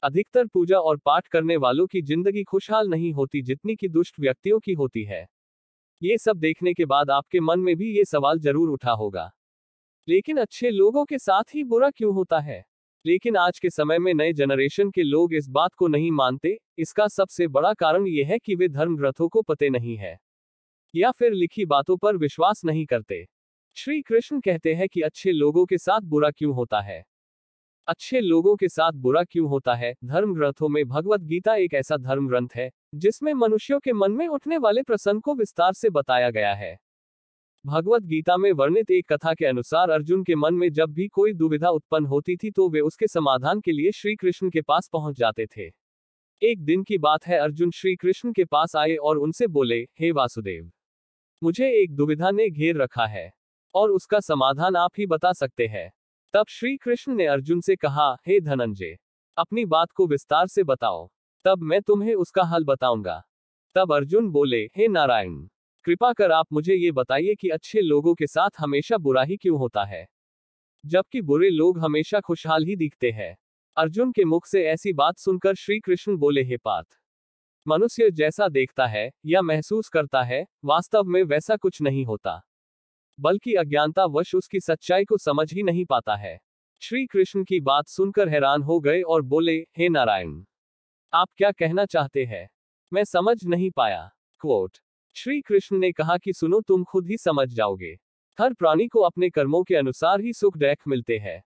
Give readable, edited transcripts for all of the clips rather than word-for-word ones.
अधिकतर पूजा और पाठ करने वालों की जिंदगी खुशहाल नहीं होती जितनी कि दुष्ट व्यक्तियों की होती है। ये सब देखने के बाद आपके मन में भी ये सवाल जरूर उठा होगा, लेकिन अच्छे लोगों के साथ ही बुरा क्यों होता है? लेकिन आज के समय में नए जनरेशन के लोग इस बात को नहीं मानते। इसका सबसे बड़ा कारण यह है कि वे धर्म ग्रंथों को पते नहीं है या फिर लिखी बातों पर विश्वास नहीं करते। श्री कृष्ण कहते हैं कि अच्छे लोगों के साथ बुरा क्यों होता है। अच्छे लोगों के साथ बुरा क्यों होता है? धर्म ग्रंथों में भगवत गीता एक ऐसा धर्म ग्रंथ है जिसमें मनुष्यों के मन में उठने वाले प्रसंग को विस्तार से बताया गया है। भगवत गीता में वर्णित एक कथा के अनुसार अर्जुन के मन में जब भी कोई दुविधा उत्पन्न होती थी तो वे उसके समाधान के लिए श्री कृष्ण के पास पहुंच जाते थे। एक दिन की बात है, अर्जुन श्री कृष्ण के पास आए और उनसे बोले, हे वासुदेव, मुझे एक दुविधा ने घेर रखा है और उसका समाधान आप ही बता सकते हैं। तब श्री कृष्ण ने अर्जुन से कहा, हे धनंजय, अपनी बात को विस्तार से बताओ, तब मैं तुम्हें उसका हल बताऊंगा। तब अर्जुन बोले, हे नारायण, कृपा कर आप मुझे ये बताइए कि अच्छे लोगों के साथ हमेशा बुरा ही क्यों होता है, जबकि बुरे लोग हमेशा खुशहाल ही दिखते हैं। अर्जुन के मुख से ऐसी बात सुनकर श्री कृष्ण बोले, हे पार्थ, मनुष्य जैसा देखता है या महसूस करता है, वास्तव में वैसा कुछ नहीं होता, बल्कि अज्ञानतावश उसकी सच्चाई को समझ ही नहीं पाता है। श्री कृष्ण की बात सुनकर हैरान हो गए और बोले, हे नारायण, आप क्या कहना चाहते हैं? मैं समझ नहीं पाया। क्वोट। श्री कृष्ण ने कहा कि सुनो, तुम खुद ही समझ जाओगे। हर प्राणी को अपने कर्मों के अनुसार ही सुख दुख मिलते हैं।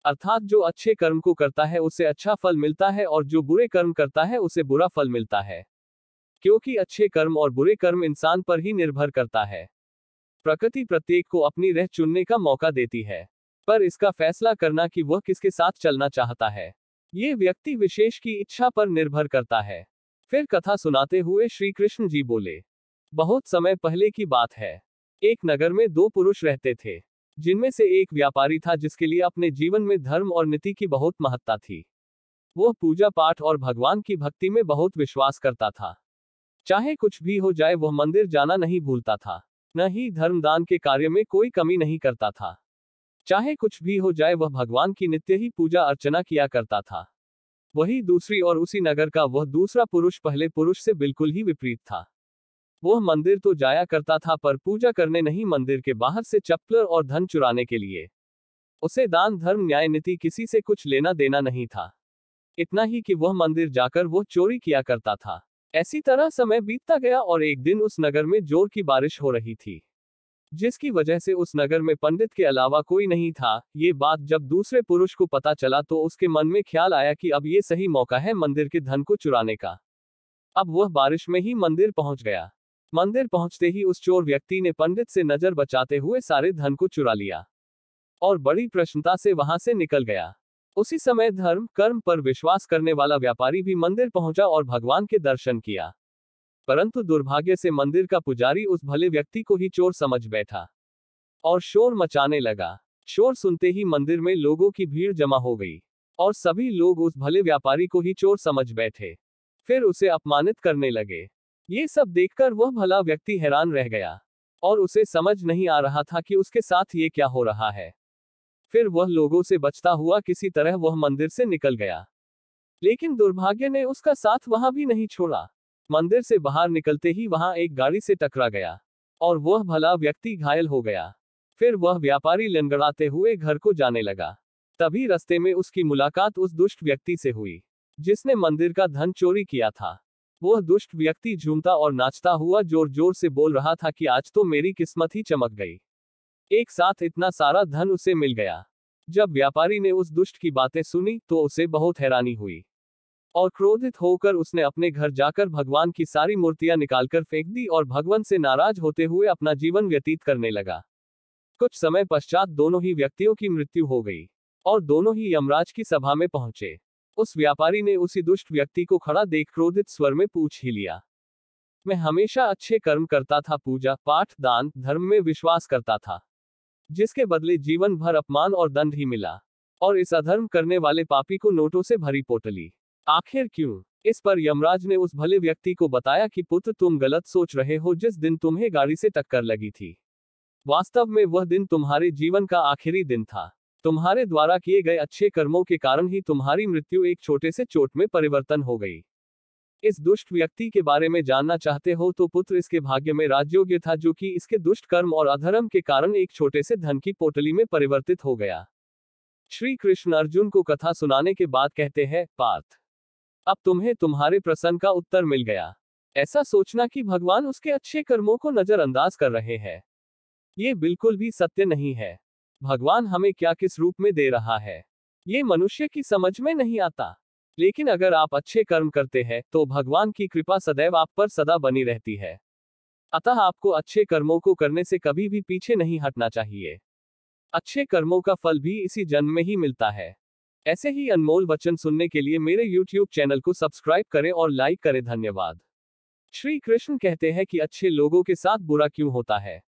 अर्थात जो अच्छे कर्म को करता है उसे अच्छा फल मिलता है और जो बुरे कर्म करता है उसे बुरा फल मिलता है, क्योंकि अच्छे कर्म और बुरे कर्म इंसान पर ही निर्भर करता है। प्रकृति प्रत्येक को अपनी राह चुनने का मौका देती है, पर इसका फैसला करना कि वह किसके साथ चलना चाहता है, ये व्यक्ति विशेष की इच्छा पर निर्भर करता है। फिर कथा सुनाते हुए श्री कृष्ण जी बोले, बहुत समय पहले की बात है। एक नगर में दो पुरुष रहते थे, जिनमें से एक व्यापारी था जिसके लिए अपने जीवन में धर्म और नीति की बहुत महत्ता थी। वह पूजा पाठ और भगवान की भक्ति में बहुत विश्वास करता था। चाहे कुछ भी हो जाए वह मंदिर जाना नहीं भूलता था, न ही धर्मदान के कार्य में कोई कमी नहीं करता था। चाहे कुछ भी हो जाए वह भगवान की नित्य ही पूजा अर्चना किया करता था। वही दूसरी और उसी नगर का वह दूसरा पुरुष पहले पुरुष से बिल्कुल ही विपरीत था। वह मंदिर तो जाया करता था पर पूजा करने नहीं, मंदिर के बाहर से चप्पल और धन चुराने के लिए। उसे दान धर्म न्याय नीति किसी से कुछ लेना देना नहीं था। इतना ही कि वह मंदिर जाकर वह चोरी किया करता था। ऐसी तरह समय बीतता गया और एक दिन उस नगर में जोर की बारिश हो रही थी, जिसकी वजह से उस नगर में पंडित के अलावा कोई नहीं था। ये बात जब दूसरे पुरुष को पता चला तो उसके मन में ख्याल आया कि अब ये सही मौका है मंदिर के धन को चुराने का। अब वह बारिश में ही मंदिर पहुंच गया। मंदिर पहुंचते ही उस चोर व्यक्ति ने पंडित से नजर बचाते हुए सारे धन को चुरा लिया और बड़ी प्रसन्नता से वहां से निकल गया। उसी समय धर्म कर्म पर विश्वास करने वाला व्यापारी भी मंदिर पहुंचा और भगवान के दर्शन किया, परंतु दुर्भाग्य से मंदिर का पुजारी उस भले व्यक्ति को ही चोर समझ बैठा और शोर मचाने लगा। शोर सुनते ही मंदिर में लोगों की भीड़ जमा हो गई और सभी लोग उस भले व्यापारी को ही चोर समझ बैठे, फिर उसे अपमानित करने लगे। ये सब देखकर वह भला व्यक्ति हैरान रह गया और उसे समझ नहीं आ रहा था कि उसके साथ ये क्या हो रहा है। फिर वह लोगों से बचता हुआ किसी तरह वह मंदिर से निकल गया, लेकिन दुर्भाग्य ने उसका साथ वहां भी नहीं छोड़ा। मंदिर से बाहर निकलते ही वहां एक गाड़ी से टकरा गया और वह भला व्यक्ति घायल हो गया। फिर वह व्यापारी लंगड़ाते हुए घर को जाने लगा। तभी रास्ते में उसकी मुलाकात उस दुष्ट व्यक्ति से हुई जिसने मंदिर का धन चोरी किया था। वह दुष्ट व्यक्ति झूमता और नाचता हुआ जोर जोर से बोल रहा था कि आज तो मेरी किस्मत ही चमक गई, एक साथ इतना सारा धन उसे मिल गया। जब व्यापारी ने उस दुष्ट की बातें सुनी तो उसे बहुत हैरानी हुई और क्रोधित होकर उसने अपने घर जाकर भगवान की सारी मूर्तियां निकालकर फेंक दी और भगवान से नाराज होते हुए अपना जीवन व्यतीत करने लगा। कुछ समय पश्चात दोनों ही व्यक्तियों की मृत्यु हो गई और दोनों ही यमराज की सभा में पहुंचे। उस व्यापारी ने उसी दुष्ट व्यक्ति को खड़ा देख क्रोधित स्वर में पूछ ही लिया, मैं हमेशा अच्छे कर्म करता था, पूजा पाठ दान धर्म में विश्वास करता था, जिसके बदले जीवन भर अपमान और दंड ही मिला, और इस अधर्म करने वाले पापी को नोटों से भरी पोटली, आखिर क्यों? इस पर यमराज ने उस भले व्यक्ति को बताया कि पुत्र, तुम गलत सोच रहे हो। जिस दिन तुम्हें गाड़ी से टक्कर लगी थी, वास्तव में वह दिन तुम्हारे जीवन का आखिरी दिन था। तुम्हारे द्वारा किए गए अच्छे कर्मों के कारण ही तुम्हारी मृत्यु एक छोटे से चोट में परिवर्तन हो गई। इस दुष्ट व्यक्ति के बारे में जानना चाहते हो तो पुत्र इसके भाग्य में राजयोग्य था, जो कि इसके दुष्ट कर्म और अधर्म के कारण एक छोटे से धन की पोटली में परिवर्तित हो गया। श्री कृष्ण अर्जुन को कथा सुनाने के बाद कहते हैं, पार्थ, अब तुम्हें तुम्हारे प्रश्न का उत्तर मिल गया। ऐसा सोचना कि भगवान उसके अच्छे कर्मों को नजरअंदाज कर रहे हैं, ये बिल्कुल भी सत्य नहीं है। भगवान हमें क्या किस रूप में दे रहा है, ये मनुष्य की समझ में नहीं आता। लेकिन अगर आप अच्छे कर्म करते हैं तो भगवान की कृपा सदैव आप पर सदा बनी रहती है। अतः आपको अच्छे कर्मों को करने से कभी भी पीछे नहीं हटना चाहिए। अच्छे कर्मों का फल भी इसी जन्म में ही मिलता है। ऐसे ही अनमोल वचन सुनने के लिए मेरे YouTube चैनल को सब्सक्राइब करें और लाइक करें। धन्यवाद। श्री कृष्ण कहते हैं कि अच्छे लोगों के साथ बुरा क्यों होता है।